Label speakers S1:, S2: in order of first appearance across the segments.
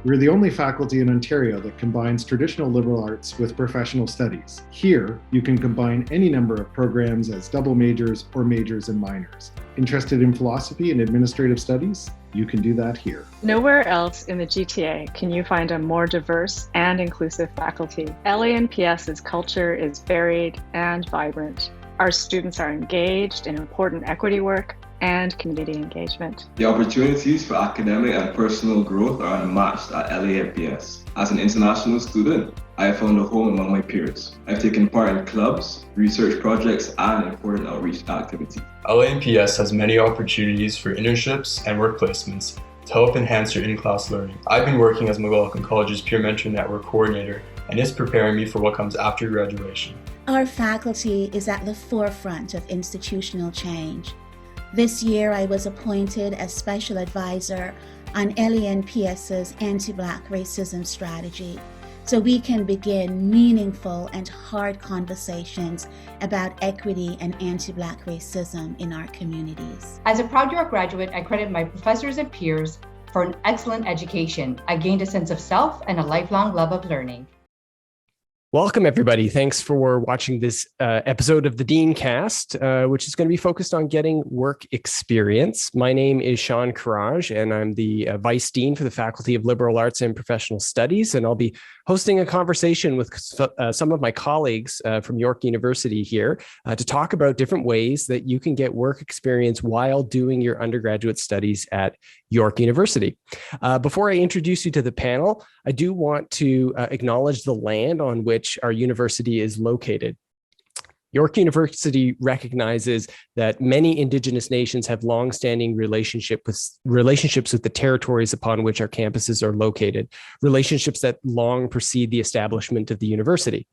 S1: We're the only faculty in Ontario that combines traditional liberal arts with professional studies. Here, you can combine any number of programs as double majors or majors and minors. Interested in philosophy and administrative studies? You can do that here.
S2: Nowhere else in the GTA can you find a more diverse and inclusive faculty. LANPS's culture is varied and vibrant. Our students are engaged in important equity work and community engagement.
S3: The opportunities for academic and personal growth are unmatched at LANPS. As an international student, I have found a home among my peers. I've taken part in clubs, research projects, and important outreach activities.
S4: LANPS has many opportunities for internships and work placements to help enhance your in-class learning. I've been working as McLaughlin College's Peer Mentor Network Coordinator, and it's preparing me for what comes after graduation.
S5: Our faculty is at the forefront of institutional change. This year, I was appointed as Special Advisor on LANPS's anti-Black racism strategy, so we can begin meaningful and hard conversations about equity and anti-Black racism in our communities.
S6: As a proud York graduate, I credit my professors and peers for an excellent education. I gained a sense of self and a lifelong love of learning.
S7: Welcome, everybody. Thanks for watching this episode of the Deancast, which is going to be focused on getting work experience. My name is Sean Courage, and I'm the Vice Dean for the Faculty of Liberal Arts and Professional Studies, and I'll be hosting a conversation with some of my colleagues from York University here to talk about different ways that you can get work experience while doing your undergraduate studies at York University. Before I introduce you to the panel, I do want to acknowledge the land on which our university is located. York University recognizes that many Indigenous nations have long-standing relationships with the territories upon which our campuses are located, relationships that long precede the establishment of the university.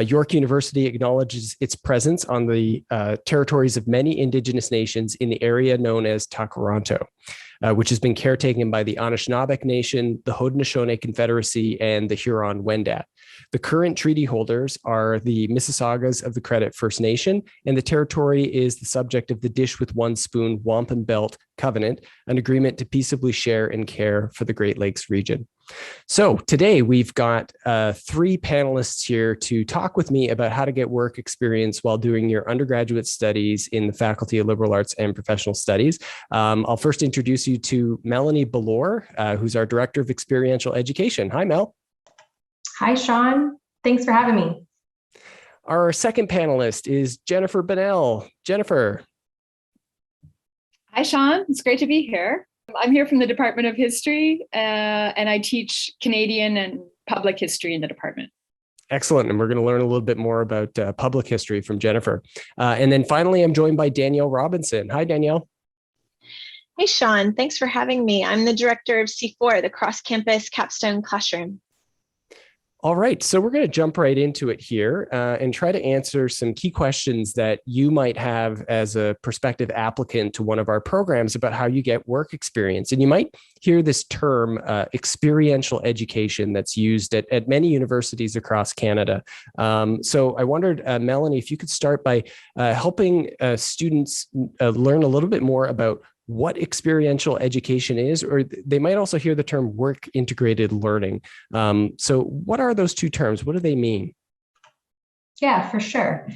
S7: York University acknowledges its presence on the territories of many Indigenous nations in the area known as Takaranto, which has been caretaken by the Anishinaabe Nation, the Haudenosaunee Confederacy, and the Huron-Wendat. The current treaty holders are the Mississaugas of the Credit First Nation, and the territory is the subject of the Dish with One Spoon Wampum Belt Covenant, an agreement to peaceably share and care for the Great Lakes region. So today we've got three panelists here to talk with me about how to get work experience while doing your undergraduate studies in the Faculty of Liberal Arts and Professional Studies. I'll first introduce you to Melanie Ballore, who's our Director of Experiential Education. Hi, Mel.
S8: Hi, Sean. Thanks for having me.
S7: Our second panelist is Jennifer Bennell. Jennifer.
S9: Hi, Sean. It's great to be here. I'm here from the Department of History, and I teach Canadian and public history in the department.
S7: Excellent. And we're going to learn a little bit more about public history from Jennifer. And then finally, I'm joined by Danielle Robinson. Hi, Danielle.
S10: Hey, Sean. Thanks for having me. I'm the director of C4, the cross-campus capstone classroom.
S7: All right, so we're going to jump right into it here and try to answer some key questions that you might have as a prospective applicant to one of our programs about how you get work experience. And you might hear this term experiential education that's used at many universities across Canada. So I wondered, Melanie, if you could start by helping students learn a little bit more about what experiential education is, or they might also hear the term work integrated learning. So what are those two terms? What do they mean?
S8: Yeah, for sure.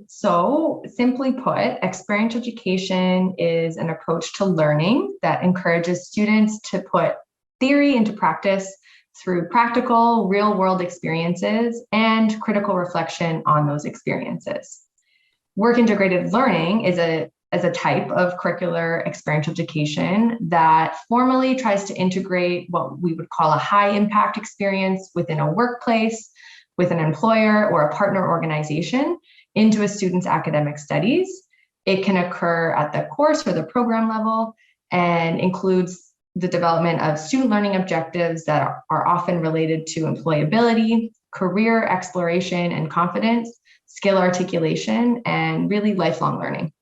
S8: So simply put, experiential education is an approach to learning that encourages students to put theory into practice through practical, real-world experiences and critical reflection on those experiences. Work integrated learning is a type of curricular experiential education that formally tries to integrate what we would call a high impact experience within a workplace, with an employer or a partner organization into a student's academic studies. It can occur at the course or the program level and includes the development of student learning objectives that are often related to employability, career exploration and confidence, skill articulation, and really lifelong learning.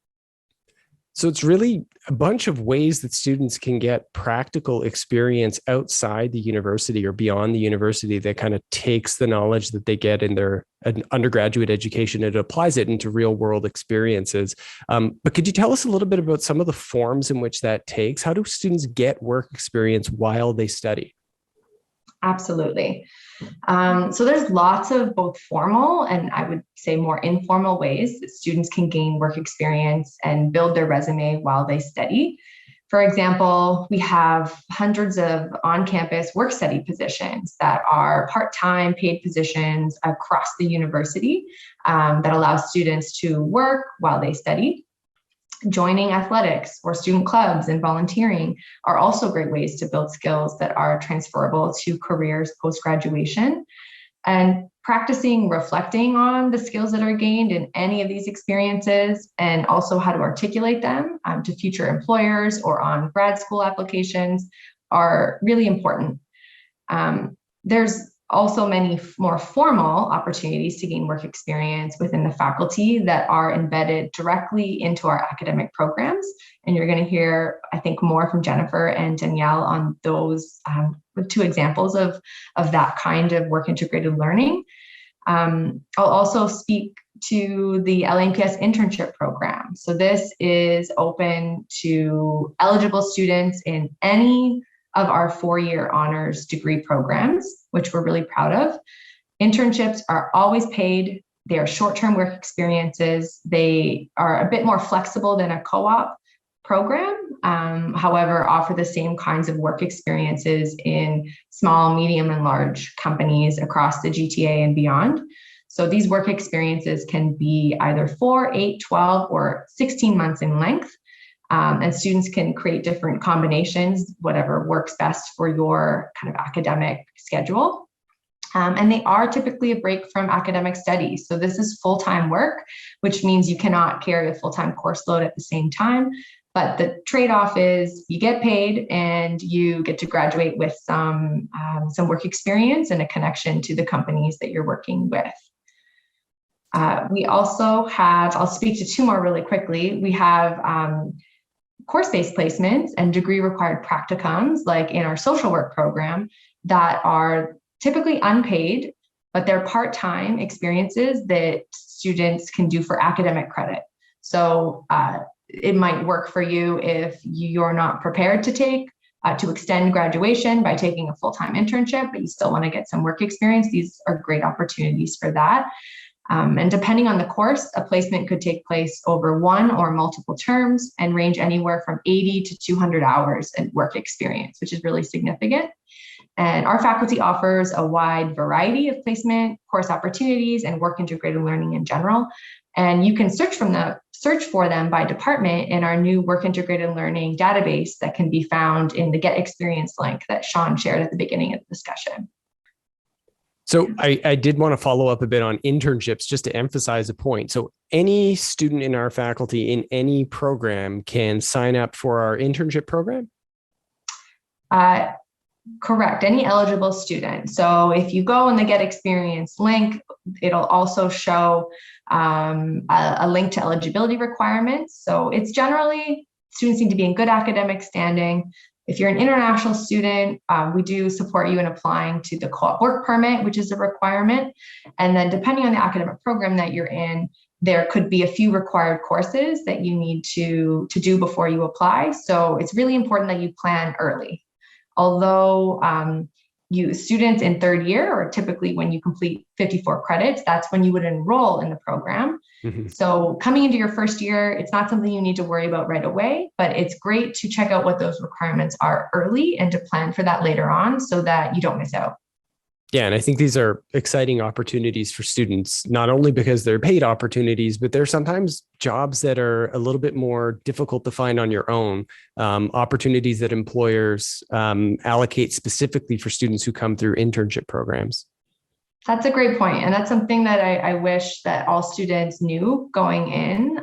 S7: So it's really a bunch of ways that students can get practical experience outside the university or beyond the university that kind of takes the knowledge that they get in their undergraduate education and applies it into real world experiences. But could you tell us a little bit about some of the forms in which that takes? How do students get work experience while they study?
S8: Absolutely. So there's lots of both formal and I would say more informal ways that students can gain work experience and build their resume while they study. For example, we have hundreds of on-campus work study positions that are part-time paid positions across the university that allow students to work while they study. Joining athletics or student clubs and volunteering are also great ways to build skills that are transferable to careers post-graduation. And practicing reflecting on the skills that are gained in any of these experiences and also how to articulate them to future employers or on grad school applications are really important. There's also many more formal opportunities to gain work experience within the faculty that are embedded directly into our academic programs. And you're going to hear, I think, more from Jennifer and Danielle on those with two examples of that kind of work integrated learning. I'll also speak to the LANPS internship program. So this is open to eligible students in any of our 4-year honors degree programs, which we're really proud of. Internships are always paid. They are short-term work experiences. They are a bit more flexible than a co-op program, however, offer the same kinds of work experiences in small, medium, and large companies across the GTA and beyond. So these work experiences can be either 4, 8, 12, or 16 months in length. And students can create different combinations, whatever works best for your kind of academic schedule. And they are typically a break from academic studies. So this is full-time work, which means you cannot carry a full-time course load at the same time. But the trade-off is you get paid and you get to graduate with some work experience and a connection to the companies that you're working with. We also have, I'll speak to two more really quickly. We have course-based placements and degree-required practicums, like in our social work program, that are typically unpaid, but they're part-time experiences that students can do for academic credit. So it might work for you if you're not prepared to extend graduation by taking a full-time internship, but you still want to get some work experience. These are great opportunities for that. And depending on the course, a placement could take place over 1 or multiple terms and range anywhere from 80 to 200 hours in work experience, which is really significant. And our faculty offers a wide variety of placement, course opportunities, and work integrated learning in general. And you can search for them by department in our new work integrated learning database that can be found in the Get Experience link that Sean shared at the beginning of the discussion.
S7: So I did want to follow up a bit on internships just to emphasize a point. So any student in our faculty in any program can sign up for our internship program?
S8: Correct, any eligible student. So if you go in the Get Experience link, it'll also show a link to eligibility requirements. So it's generally, students need to be in good academic standing. If you're an international student, we do support you in applying to the co-op work permit, which is a requirement. And then depending on the academic program that you're in, there could be a few required courses that you need to do before you apply. So it's really important that you plan early. Although students in 3rd year, or typically when you complete 54 credits, that's when you would enroll in the program. Mm-hmm. So coming into your 1st year, it's not something you need to worry about right away, but it's great to check out what those requirements are early and to plan for that later on so that you don't miss out.
S7: Yeah, and I think these are exciting opportunities for students, not only because they're paid opportunities, but they're sometimes jobs that are a little bit more difficult to find on your own, opportunities that employers allocate specifically for students who come through internship programs.
S8: That's a great point. And that's something that I wish that all students knew going in,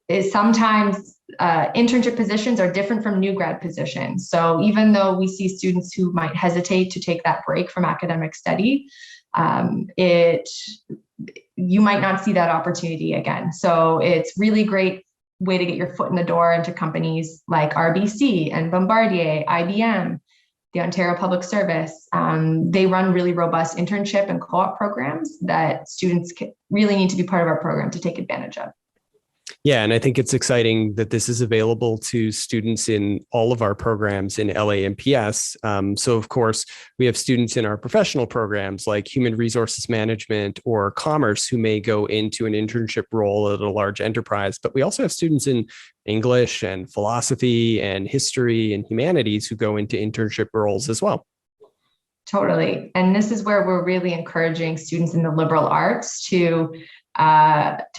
S8: is sometimes internship positions are different from new grad positions. So even though we see students who might hesitate to take that break from academic study, you might not see that opportunity again. So it's really great way to get your foot in the door into companies like RBC and Bombardier, IBM, the Ontario Public Service. They run really robust internship and co-op programs that students really need to be part of our program to take advantage of.
S7: Yeah, and I think it's exciting that this is available to students in all of our programs in LA&PS. So, of course, we have students in our professional programs like human resources management or commerce who may go into an internship role at a large enterprise. But we also have students in English and philosophy and history and humanities who go into internship roles as well.
S8: Totally. And this is where we're really encouraging students in the liberal arts to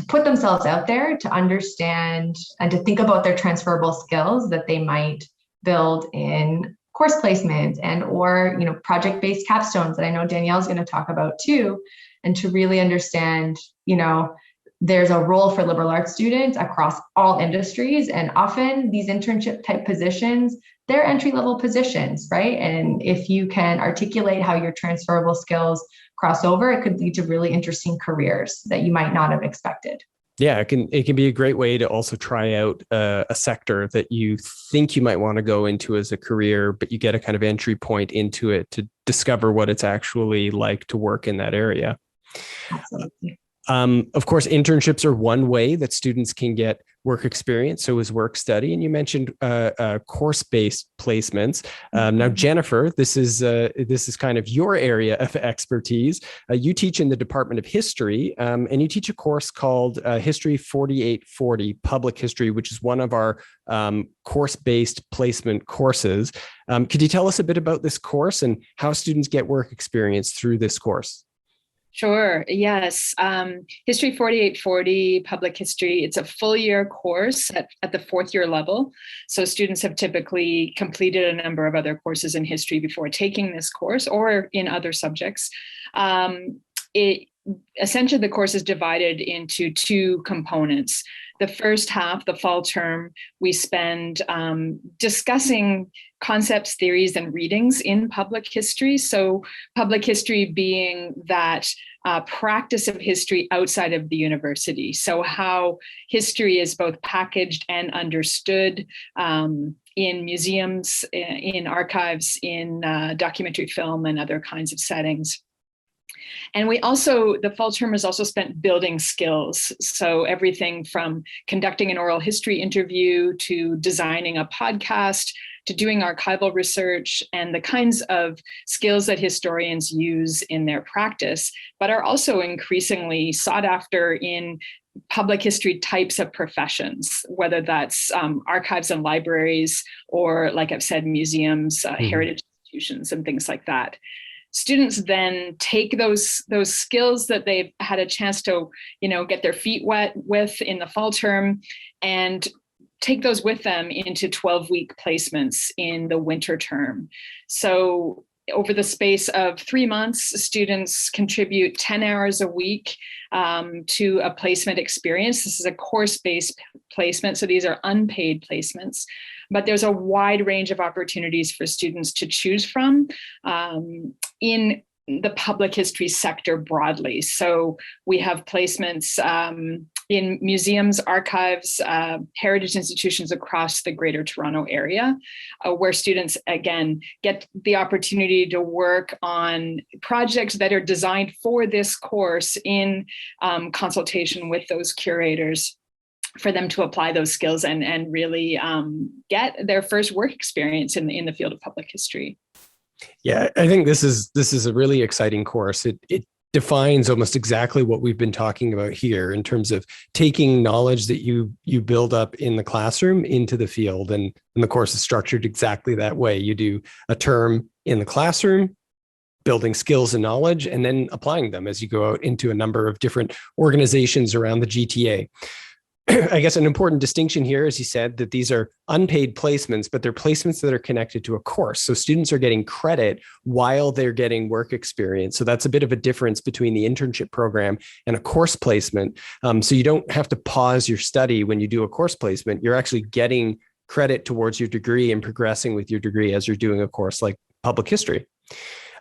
S8: put themselves out there, to understand and to think about their transferable skills that they might build in course placement and or project-based capstones that I know Danielle's going to talk about too, and to really understand there's a role for liberal arts students across all industries, and often these internship type positions, they're entry-level positions, right? And if you can articulate how your transferable skills cross over, it could lead to really interesting careers that you might not have expected.
S7: Yeah, it can be a great way to also try out a sector that you think you might want to go into as a career, but you get a kind of entry point into it to discover what it's actually like to work in that area.
S8: Absolutely.
S7: Of course, internships are one way that students can get work experience. So is work study. And you mentioned course-based placements. Now, Jennifer, this is kind of your area of expertise. You teach in the Department of History, and you teach a course called History 4840, Public History, which is one of our course-based placement courses. Could you tell us a bit about this course and how students get work experience through this course?
S9: Sure. Yes. History 4840, Public History, it's a full year course at the fourth year level. So students have typically completed a number of other courses in history before taking this course or in other subjects. Essentially, the course is divided into two components. The first half, the fall term, we spend discussing concepts, theories, and readings in public history. So public history being that practice of history outside of the university. So how history is both packaged and understood in museums, in archives, in documentary film, and other kinds of settings. And the fall term is also spent building skills. So everything from conducting an oral history interview to designing a podcast to doing archival research and the kinds of skills that historians use in their practice, but are also increasingly sought after in public history types of professions, whether that's archives and libraries, or like I've said, museums, heritage institutions, and things like that. Students then take those skills that they've had a chance to, get their feet wet with in the fall term and take those with them into 12-week placements in the winter term. So over the space of 3 months, students contribute 10 hours a week to a placement experience. This is a course-based placement, so these are unpaid placements. But there's a wide range of opportunities for students to choose from in the public history sector broadly. So we have placements in museums, archives, heritage institutions across the Greater Toronto area, where students, again, get the opportunity to work on projects that are designed for this course in consultation with those curators, for them to apply those skills and really get their first work experience in the field of public history.
S7: Yeah, I think this is a really exciting course. It defines almost exactly what we've been talking about here in terms of taking knowledge that you build up in the classroom into the field. And the course is structured exactly that way. You do a term in the classroom, building skills and knowledge, and then applying them as you go out into a number of different organizations around the GTA. I guess an important distinction here, as you said, that these are unpaid placements, but they're placements that are connected to a course. So students are getting credit while they're getting work experience. So that's a bit of a difference between the internship program and a course placement. So you don't have to pause your study when you do a course placement. You're actually getting credit towards your degree and progressing with your degree as you're doing a course like public history.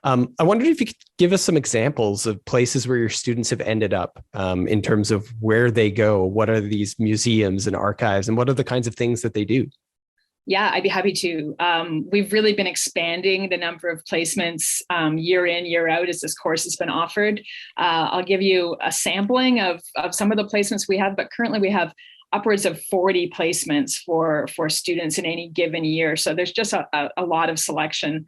S7: I wondered if you could give us some examples of places where your students have ended up in terms of where they go. What are these museums and archives, and what are the kinds of things that they do?
S9: Yeah, I'd be happy to. We've really been expanding the number of placements year in, year out as this course has been offered. I'll give you a sampling of some of the placements we have, but currently we have upwards of 40 placements for students in any given year. So there's just a lot of selection.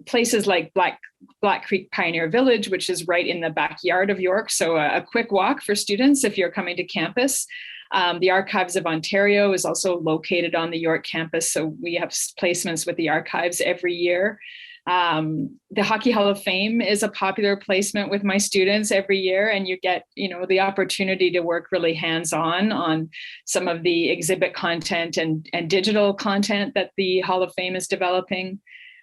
S9: Places like Black Creek Pioneer Village, which is right in the backyard of York. So a quick walk for students if you're coming to campus. The Archives of Ontario is also located on the York campus. So we have placements with the archives every year. The Hockey Hall of Fame is a popular placement with my students every year, and you get, the opportunity to work really hands-on on some of the exhibit content and digital content that the Hall of Fame is developing.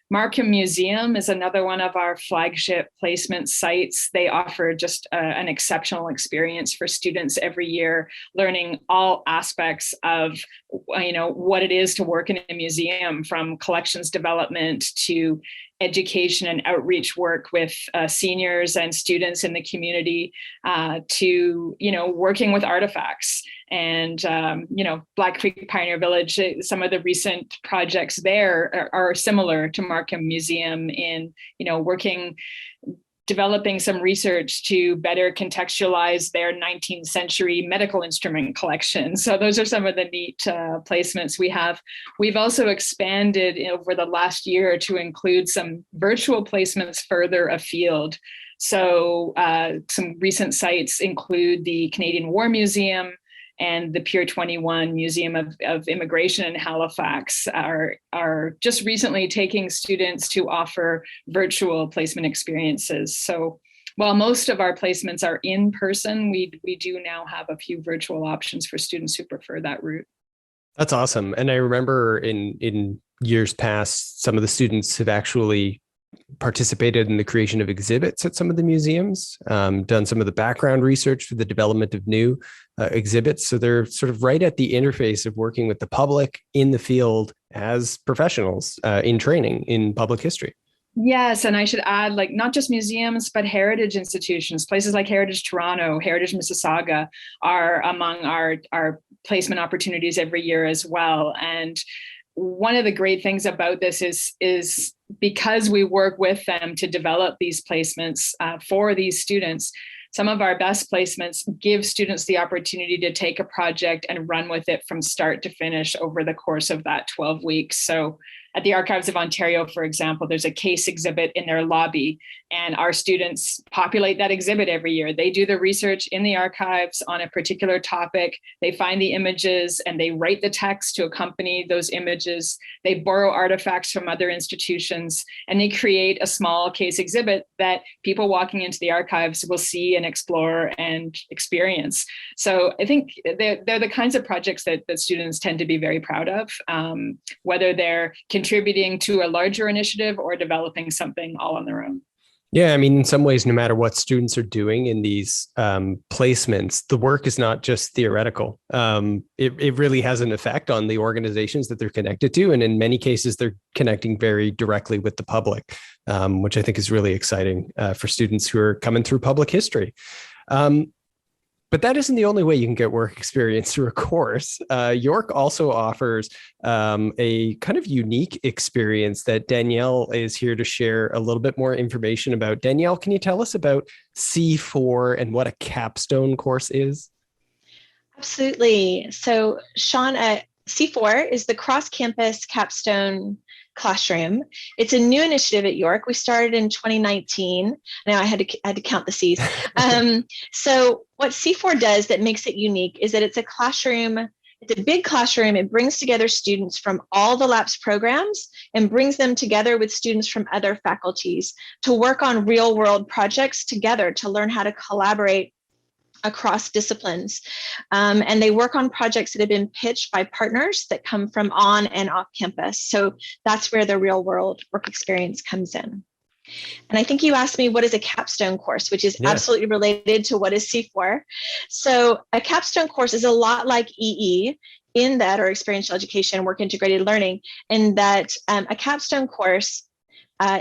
S9: Markham Museum is another one of our flagship placement sites. They offer just an exceptional experience for students every year, learning all aspects of, what it is to work in a museum, from collections development to education and outreach work with seniors and students in the community, to, working with artifacts. And, Black Creek Pioneer Village, some of the recent projects there are similar to Markham Museum in, developing some research to better contextualize their 19th century medical instrument collection. So those are some of the neat placements we have. We've also expanded over the last year to include some virtual placements further afield. So some recent sites include the Canadian War Museum and the Pier 21 Museum of Immigration in Halifax are just recently taking students to offer virtual placement experiences. So while most of our placements are in person, we do now have a few virtual options for students who prefer that route.
S7: That's awesome. And I remember in years past, some of the students have actually participated in the creation of exhibits at some of the museums, done some of the background research for the development of new exhibits. So they're sort of right at the interface of working with the public in the field as professionals in training in public history.
S9: Yes, and I should add, not just museums, but heritage institutions, places like Heritage Toronto, Heritage Mississauga are among our placement opportunities every year as well. And one of the great things about this is because we work with them to develop these placements for these students, some of our best placements give students the opportunity to take a project and run with it from start to finish over the course of that 12 weeks. So at the Archives of Ontario, for example, there's a case exhibit in their lobby, and our students populate that exhibit every year. They do the research in the archives on a particular topic. They find the images and they write the text to accompany those images. They borrow artifacts from other institutions, and they create a small case exhibit that people walking into the archives will see and explore and experience. So I think they're the kinds of projects that students tend to be very proud of, whether they're contributing to a larger initiative or developing something all on their own.
S7: Yeah, I mean, in some ways, no matter what students are doing in these placements, the work is not just theoretical. It really has an effect on the organizations that they're connected to. And in many cases, they're connecting very directly with the public, which I think is really exciting for students who are coming through public history. But that isn't the only way you can get work experience through a course. York also offers a kind of unique experience that Danielle is here to share a little bit more information about. Danielle, can you tell us about C4 and what a capstone course is?
S10: Absolutely. So, Sean, C4 is the cross-campus capstone classroom. It's a new initiative at York. We started in 2019. Now I had to count the C's. So what C4 does that makes it unique is that it's a classroom. It's a big classroom. It brings together students from all the LAPS programs and brings them together with students from other faculties to work on real world projects together to learn how to collaborate across disciplines. And they work on projects that have been pitched by partners that come from on and off campus. So that's where the real world work experience comes in. And I think you asked me, what is a capstone course, which is absolutely related to what is C4. So a capstone course is a lot like EE in that, or experiential education, work integrated learning, in that a capstone course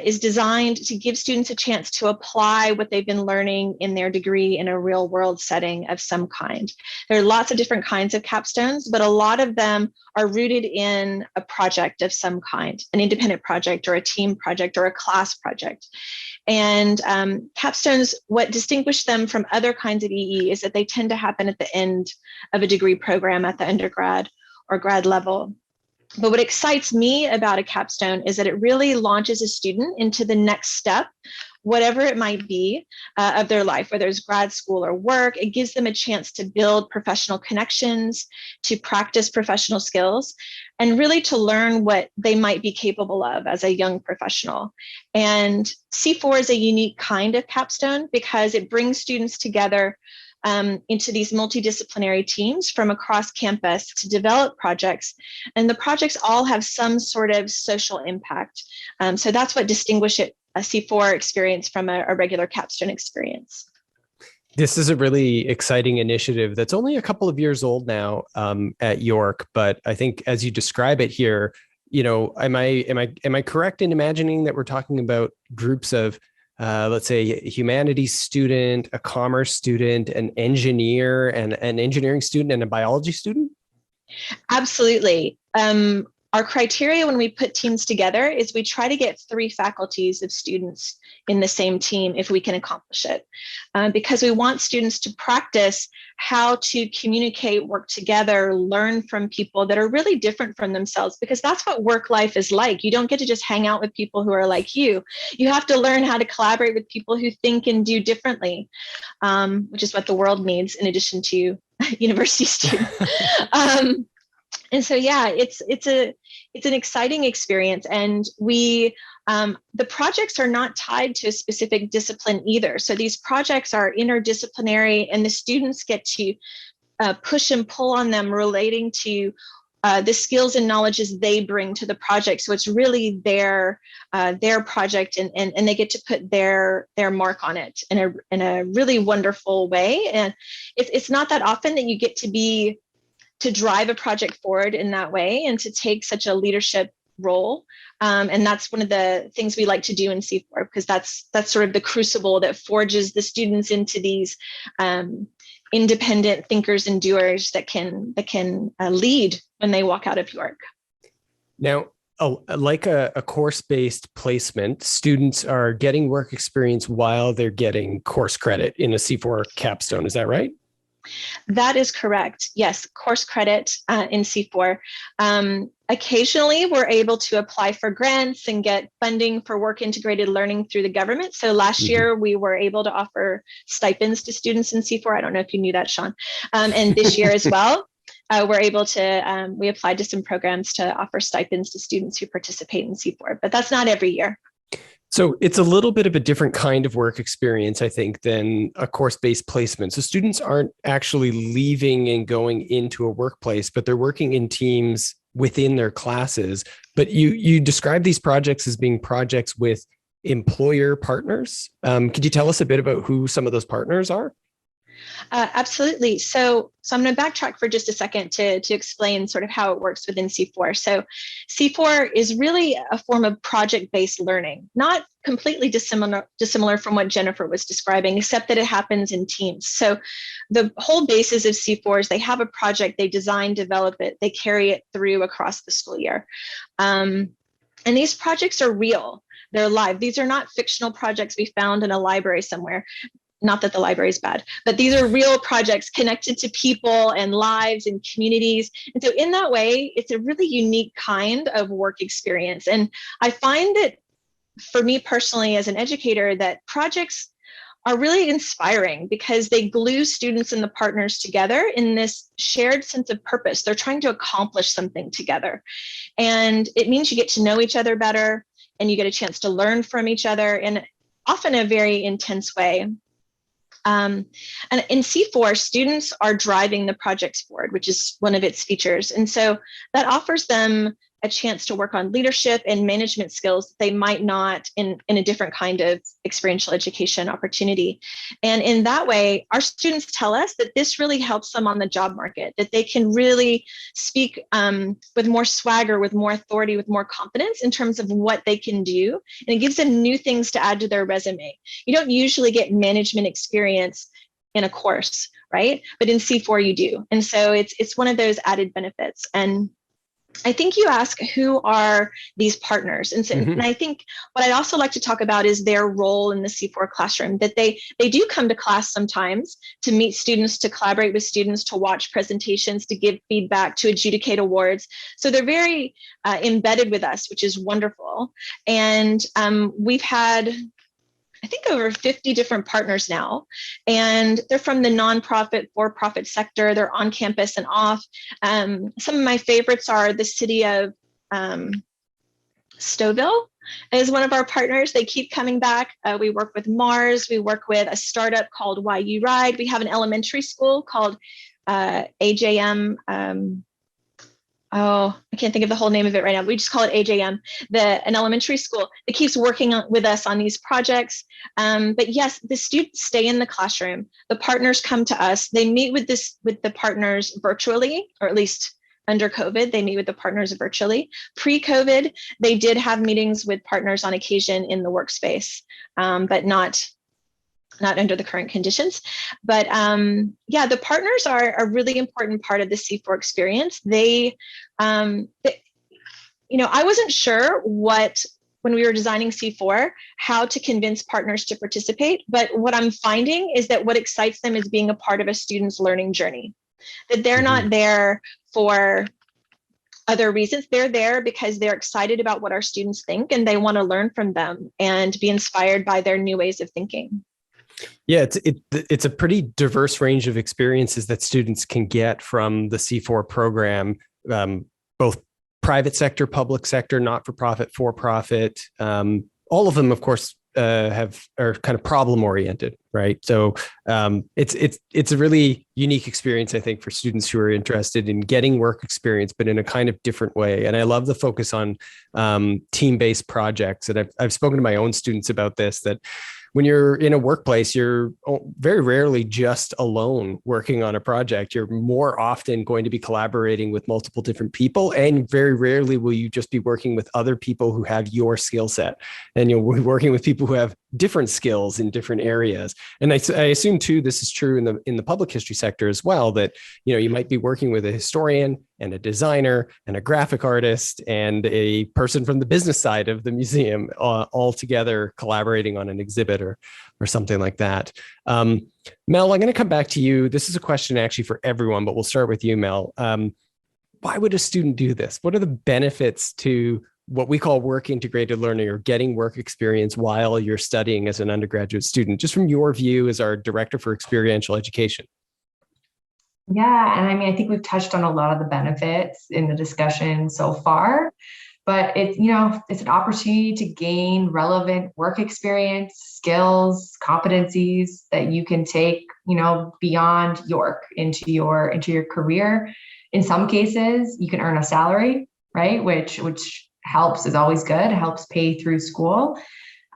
S10: is designed to give students a chance to apply what they've been learning in their degree in a real world setting of some kind. There are lots of different kinds of capstones, but a lot of them are rooted in a project of some kind, an independent project or a team project or a class project. And capstones, what distinguish them from other kinds of EE is that they tend to happen at the end of a degree program at the undergrad or grad level. But what excites me about a capstone is that it really launches a student into the next step, whatever it might be of their life, whether it's grad school or work. It gives them a chance to build professional connections, to practice professional skills, and really to learn what they might be capable of as a young professional. And C4 is a unique kind of capstone because it brings students together into these multidisciplinary teams from across campus to develop projects. And the projects all have some sort of social impact. So that's what distinguishes a C4 experience from a regular capstone experience.
S7: This is a really exciting initiative that's only a couple of years old now at York, but I think as you describe it here, am I correct in imagining that we're talking about groups of let's say a humanities student, a commerce student, an engineer, and an engineering student, and a biology student?
S10: Absolutely. Our criteria when we put teams together is we try to get 3 faculties of students in the same team if we can accomplish it, because we want students to practice how to communicate, work together, learn from people that are really different from themselves, because that's what work life is like. You don't get to just hang out with people who are like you. You have to learn how to collaborate with people who think and do differently, which is what the world needs in addition to university students. And so, yeah, it's an exciting experience, and the projects are not tied to a specific discipline either. So these projects are interdisciplinary, and the students get to push and pull on them relating to the skills and knowledges they bring to the project. So it's really their project, and they get to put their mark on it in a really wonderful way. And it's not that often that you get to drive a project forward in that way and to take such a leadership role. And that's one of the things we like to do in C4, because that's sort of the crucible that forges the students into these independent thinkers and doers that can lead when they walk out of York.
S7: Now, like a course-based placement, students are getting work experience while they're getting course credit in a C4 capstone. Is that right?
S10: That is correct. Yes, course credit in C4. Occasionally, we're able to apply for grants and get funding for work integrated learning through the government. So last year, we were able to offer stipends to students in C4. I don't know if you knew that, Sean. And this year as well, we're able to, we applied to some programs to offer stipends to students who participate in C4, but that's not every year.
S7: So it's a little bit of a different kind of work experience, I think, than a course-based placement. So students aren't actually leaving and going into a workplace, but they're working in teams within their classes. But you describe these projects as being projects with employer partners. Could you tell us a bit about who some of those partners are?
S10: Absolutely. So I'm going to backtrack for just a second to explain sort of how it works within C4. So C4 is really a form of project-based learning, not completely dissimilar from what Jennifer was describing, except that it happens in teams. So the whole basis of C4 is they have a project, they design, develop it, they carry it through across the school year. And these projects are real. They're live. These are not fictional projects we found in a library somewhere. Not that the library is bad, but these are real projects connected to people and lives and communities. And so in that way, it's a really unique kind of work experience. And I find that for me personally, as an educator, that projects are really inspiring because they glue students and the partners together in this shared sense of purpose. They're trying to accomplish something together. And it means you get to know each other better, and you get a chance to learn from each other in often a very intense way. And in C4, students are driving the projects forward, which is one of its features. And so that offers them a chance to work on leadership and management skills they might not in a different kind of experiential education opportunity. And in that way, our students tell us that this really helps them on the job market, that they can really speak with more swagger, with more authority, with more confidence in terms of what they can do. And it gives them new things to add to their resume. You don't usually get management experience in a course, right? But in C4 you do. And so it's one of those added benefits. And I think you ask, who are these partners? And, so, and I think what I'd also like to talk about is their role in the C4 classroom, that they do come to class sometimes to meet students, to collaborate with students, to watch presentations, to give feedback, to adjudicate awards. So they're very embedded with us, which is wonderful. And we've had, I think, over 50 different partners now, and they're from the nonprofit, for-profit sector. They're on campus and off. Some of my favorites are the city of Stouffville is one of our partners. They keep coming back. We work with Mars. We work with a startup called YU Ride. We have an elementary school called AJM. I can't think of the whole name of it right now. We just call it AJM, an elementary school that keeps working with us on these projects. But yes, the students stay in the classroom. The partners come to us. They meet with the partners virtually, or at least under COVID, they meet with the partners virtually. Pre-COVID, they did have meetings with partners on occasion in the workspace, but not under the current conditions. But yeah, the partners are a really important part of the C4 experience. They, I wasn't sure when we were designing C4, how to convince partners to participate. But what I'm finding is that what excites them is being a part of a student's learning journey, that they're not there for other reasons. They're there because they're excited about what our students think, and they want to learn from them and be inspired by their new ways of thinking.
S7: Yeah, it's a pretty diverse range of experiences that students can get from the C4 program, both private sector, public sector, not-for-profit, for-profit. All of them, of course, are kind of problem oriented, right? So it's a really unique experience, I think, for students who are interested in getting work experience, but in a kind of different way. And I love the focus on team-based projects. And I've spoken to my own students about this, that when you're in a workplace, you're very rarely just alone working on a project. You're more often going to be collaborating with multiple different people, and very rarely will you just be working with other people who have your skill set. And you'll be working with people who have different skills in different areas. And I assume too, this is true in the public history sector as well, that you might be working with a historian and a designer and a graphic artist and a person from the business side of the museum, all together collaborating on an exhibit or something like that. Mel, I'm going to come back to you. This is a question actually for everyone, but we'll start with you, Mel. Why would a student do this? What are the benefits to what we call work integrated learning, or getting work experience while you're studying as an undergraduate student, just from your view as our director for experiential education?
S8: Yeah, and I think we've touched on a lot of the benefits in the discussion so far, but it's an opportunity to gain relevant work experience, skills, competencies that you can take, beyond York into your career. In some cases, you can earn a salary, right? Which helps, is always good. It helps pay through school.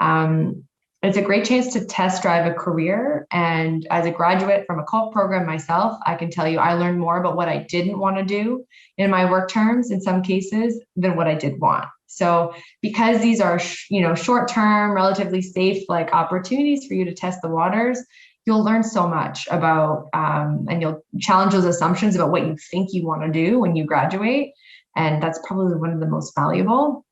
S8: It's a great chance to test drive a career. And as a graduate from a CULT program myself, I can tell you I learned more about what I didn't want to do in my work terms in some cases than what I did want. So because these are, short-term, relatively safe opportunities for you to test the waters, you'll learn so much about, and you'll challenge those assumptions about what you think you want to do when you graduate. And that's probably one of the most valuable.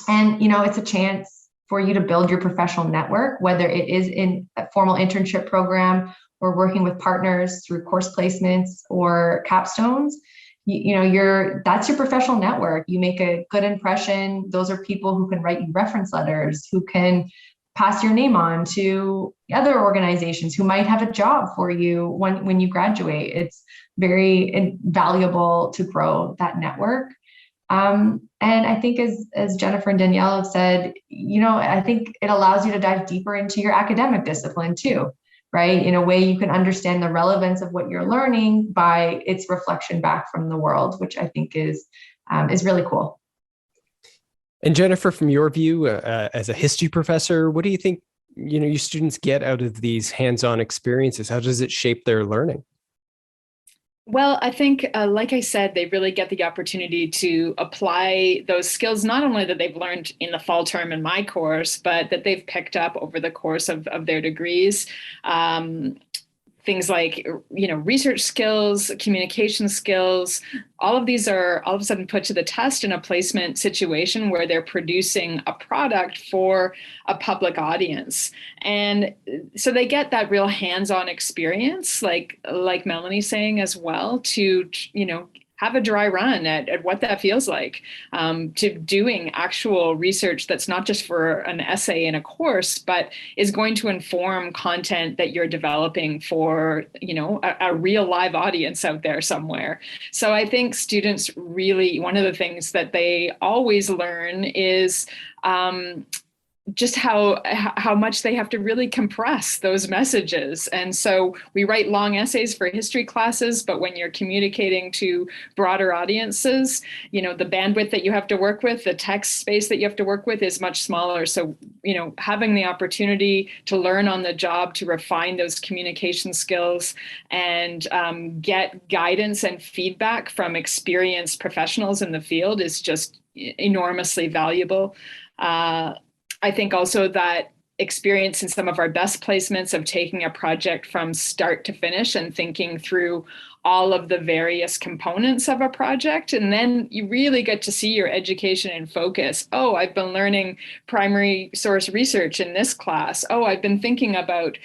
S8: And, it's a chance for you to build your professional network, whether it is in a formal internship program or working with partners through course placements or capstones. That's your professional network. You make a good impression. Those are people who can write you reference letters, who can pass your name on to other organizations who might have a job for you when you graduate. It's very invaluable to grow that network. And I think as Jennifer and Danielle have said, I think it allows you to dive deeper into your academic discipline too, right? In a way you can understand the relevance of what you're learning by its reflection back from the world, which I think is really cool.
S7: And Jennifer, from your view as a history professor, what do you think, your students get out of these hands-on experiences? How does it shape their learning?
S9: Well, I think, like I said, they really get the opportunity to apply those skills, not only that they've learned in the fall term in my course, but that they've picked up over the course of their degrees. Things like, research skills, communication skills, all of these are all of a sudden put to the test in a placement situation where they're producing a product for a public audience. And so they get that real hands-on experience, like Melanie's saying as well, to, have a dry run at what that feels like, to doing actual research that's not just for an essay in a course, but is going to inform content that you're developing for, a real live audience out there somewhere. So I think students really, one of the things that they always learn is just how much they have to really compress those messages. And so we write long essays for history classes, but when you're communicating to broader audiences, the bandwidth that you have to work with, the text space that you have to work with is much smaller. So, having the opportunity to learn on the job, to refine those communication skills and get guidance and feedback from experienced professionals in the field is just enormously valuable. I think also that experience in some of our best placements of taking a project from start to finish and thinking through all of the various components of a project. And then you really get to see your education in focus. Oh, I've been learning primary source research in this class. Oh, I've been thinking about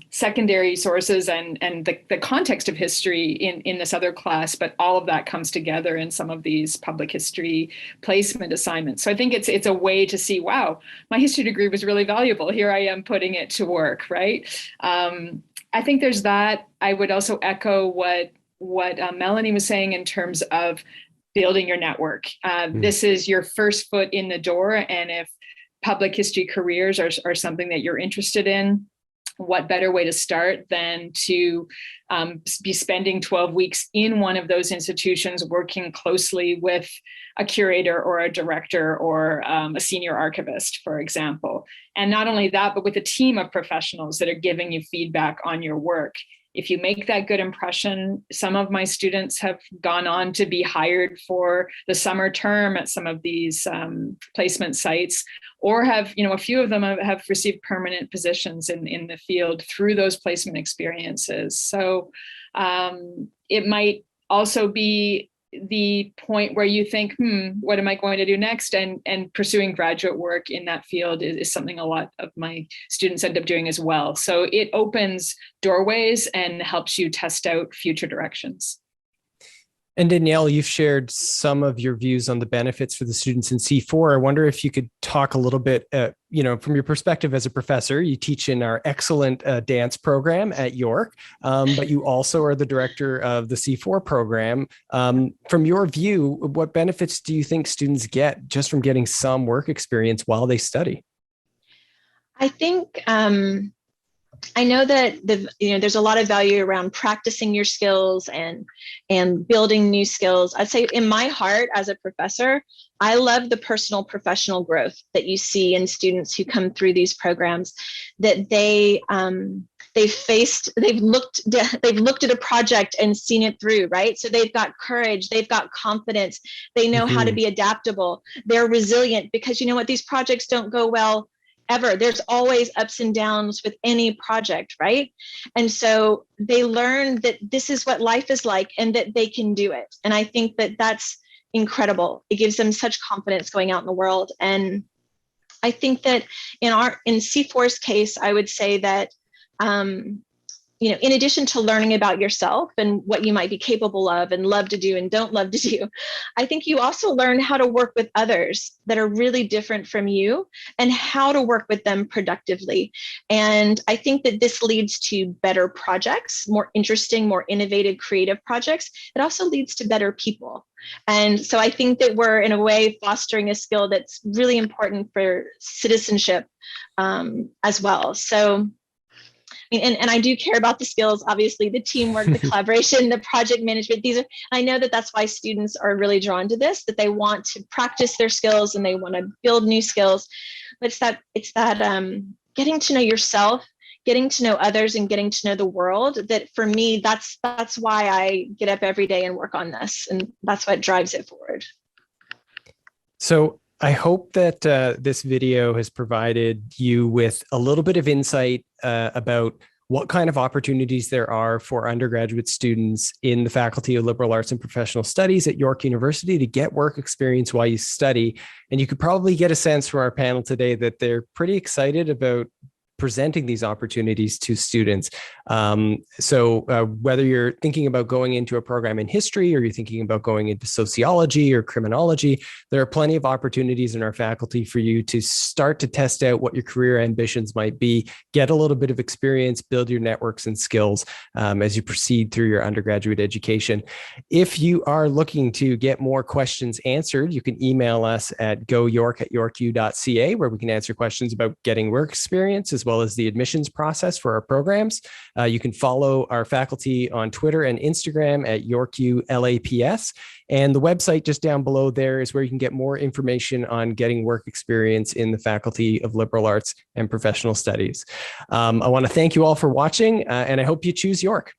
S9: secondary sources and the context of history in this other class, but all of that comes together in some of these public history placement assignments. So I think it's a way to see, wow, my history degree was really valuable. Here I am putting it to work, right? I think there's that. I would also echo what Melanie was saying in terms of building your network. This is your first foot in the door. And if public history careers are something that you're interested in, what better way to start than to be spending 12 weeks in one of those institutions, working closely with a curator or a director or a senior archivist, for example. And not only that, but with a team of professionals that are giving you feedback on your work. If you make that good impression, some of my students have gone on to be hired for the summer term at some of these placement sites, or have, a few of them have received permanent positions in the field through those placement experiences. So it might also be the point where you think, what am I going to do next? And pursuing graduate work in that field is something a lot of my students end up doing as well. So it opens doorways and helps you test out future directions.
S7: And Danielle, you've shared some of your views on the benefits for the students in C4. I wonder if you could talk a little bit, from your perspective as a professor. You teach in our excellent dance program at York, but you also are the director of the C4 program. From your view, what benefits do you think students get just from getting some work experience while they study?
S10: I think I know that there's a lot of value around practicing your skills and building new skills. I'd say in my heart as a professor, I love the personal professional growth that you see in students who come through these programs, that they've looked at a project and seen it through, right? So they've got courage, they've got confidence, they know how to be adaptable, they're resilient, because you know what, these projects don't go well ever. There's always ups and downs with any project, right? And so they learn that this is what life is like and that they can do it. And I think that that's incredible. It gives them such confidence going out in the world. And I think that in C4's case, I would say that in addition to learning about yourself and what you might be capable of and love to do and don't love to do, I think you also learn how to work with others that are really different from you and how to work with them productively. And I think that this leads to better projects, more interesting, more innovative, creative projects. It also leads to better people. And so I think that we're in a way fostering a skill that's really important for citizenship as well. So mean, and I do care about the skills, obviously, the teamwork, the collaboration, the project management. I know that that's why students are really drawn to this, that they want to practice their skills and they want to build new skills. But it's that getting to know yourself, getting to know others, and getting to know the world, that for me, that's why I get up every day and work on this. And that's what drives it forward.
S7: So I hope that this video has provided you with a little bit of insight about what kind of opportunities there are for undergraduate students in the Faculty of Liberal Arts and Professional Studies at York University to get work experience while you study. And you could probably get a sense from our panel today that they're pretty excited about presenting these opportunities to students. So whether you're thinking about going into a program in history, or you're thinking about going into sociology or criminology, there are plenty of opportunities in our faculty for you to start to test out what your career ambitions might be, get a little bit of experience, build your networks and skills as you proceed through your undergraduate education. If you are looking to get more questions answered, you can email us at goyork@yorku.ca, where we can answer questions about getting work experience, as well as the admissions process for our programs. You can follow our faculty on Twitter and Instagram at YorkULAPS. And the website just down below there is where you can get more information on getting work experience in the Faculty of Liberal Arts and Professional Studies. I want to thank you all for watching, and I hope you choose York.